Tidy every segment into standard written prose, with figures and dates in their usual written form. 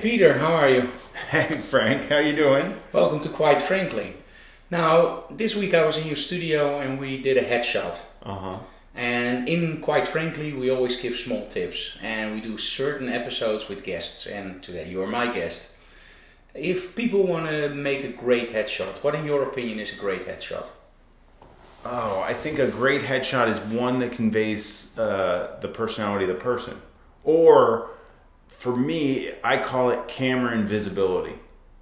Peter, how are you? Hey Frank, how you doing? Welcome to Quite Frankly. Now, this week I was in your studio and we did a headshot. And in Quite Frankly, we always give small tips. And we do certain episodes with guests. And today you're my guest. If people want to make a great headshot, what in your opinion is a great headshot? Oh, I think a great headshot is one that conveys the personality of the person. Or, for me, I call it camera invisibility.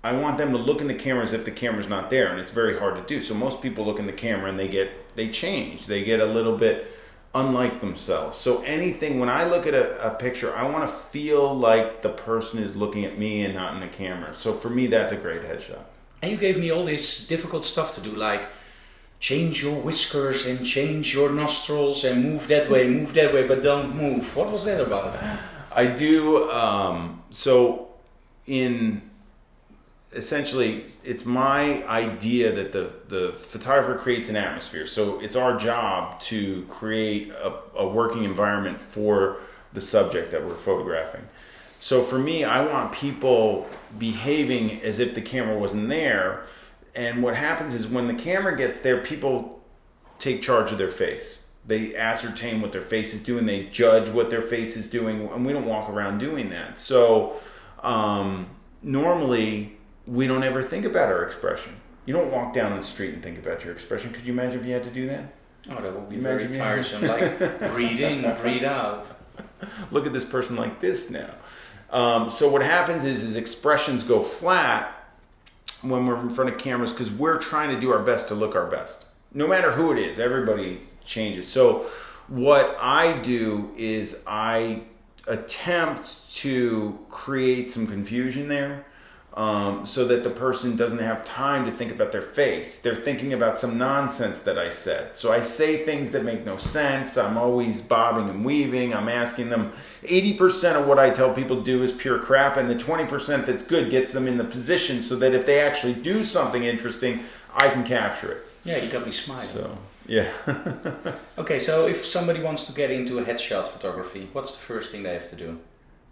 I want them to look in the camera as if the camera's not there, and it's very hard to do. So most people look in the camera and they change. They get a little bit unlike themselves. So anything, when I look at a picture, I want to feel like the person is looking at me and not in the camera. So for me, that's a great headshot. And you gave me all this difficult stuff to do, like change your whiskers and change your nostrils and move that way, but don't move. What was that about? I do, essentially, it's my idea that the photographer creates an atmosphere. So it's our job to create a working environment for the subject that we're photographing. So for me, I want people behaving as if the camera wasn't there. And what happens is when the camera gets there, people take charge of their face. They ascertain what their face is doing. They judge what their face is doing. And we don't walk around doing that. So normally, we don't ever think about our expression. You don't walk down the street and think about your expression. Could you imagine if you had to do that? Oh, that would be very tiresome. Like, breathe in, breathe out. Look at this person like this now. So what happens is expressions go flat when we're in front of cameras because we're trying to do our best to look our best. No matter who it is, everybody changes. So what I do is I attempt to create some confusion there. So that the person doesn't have time to think about their face. They're thinking about some nonsense that I said. So I say things that make no sense. I'm always bobbing and weaving. I'm asking them. 80% of what I tell people to do is pure crap, and the 20% that's good gets them in the position so that if they actually do something interesting, I can capture it. Yeah, you got me smiling. So, yeah. Okay, so if somebody wants to get into a headshot photography, what's the first thing they have to do?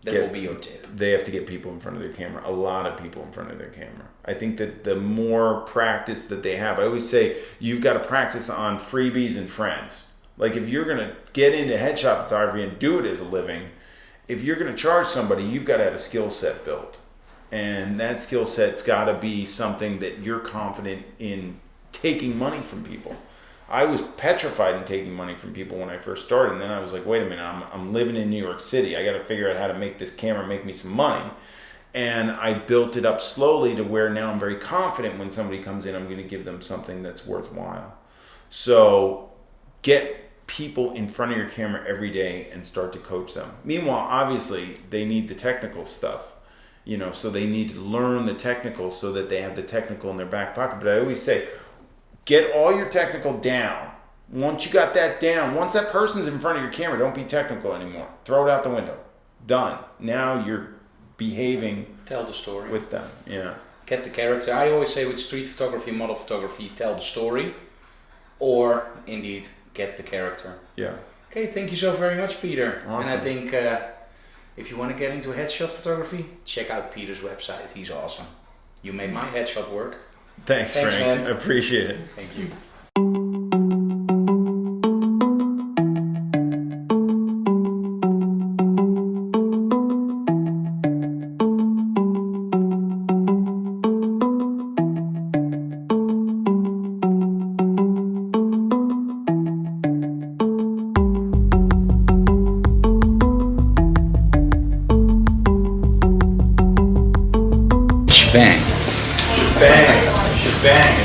That will be your tip. They have to get people in front of their camera. A lot of people in front of their camera. I think that the more practice that they have, I always say you've got to practice on freebies and friends. Like if you're going to get into headshot photography and do it as a living, if you're going to charge somebody, you've got to have a skill set built. And that skill set's got to be something that you're confident in taking money from people. I was petrified in taking money from people when I first started, and then I was like, wait a minute, I'm living in New York City. I got to figure out how to make this camera make me some money. And I built it up slowly to where now I'm very confident when somebody comes in, I'm going to give them something that's worthwhile. So get people in front of your camera every day and start to coach them. Meanwhile, obviously, they need the technical stuff. So they need to learn the technical so that they have the technical in their back pocket. But I always say, get all your technical down. Once you got that down, once that person's in front of your camera, don't be technical anymore. Throw it out the window. Done. Now you're behaving. Tell the story. With them, yeah. Get the character. I always say with street photography and model photography, tell the story. Or, indeed, get the character. Yeah. Okay, thank you so very much, Peter. Awesome. And I think if you want to get into headshot photography, check out Peter's website. He's awesome. You made my headshot work. Thanks, Frank. Man. I appreciate it. Thank you. Bang. Shebang.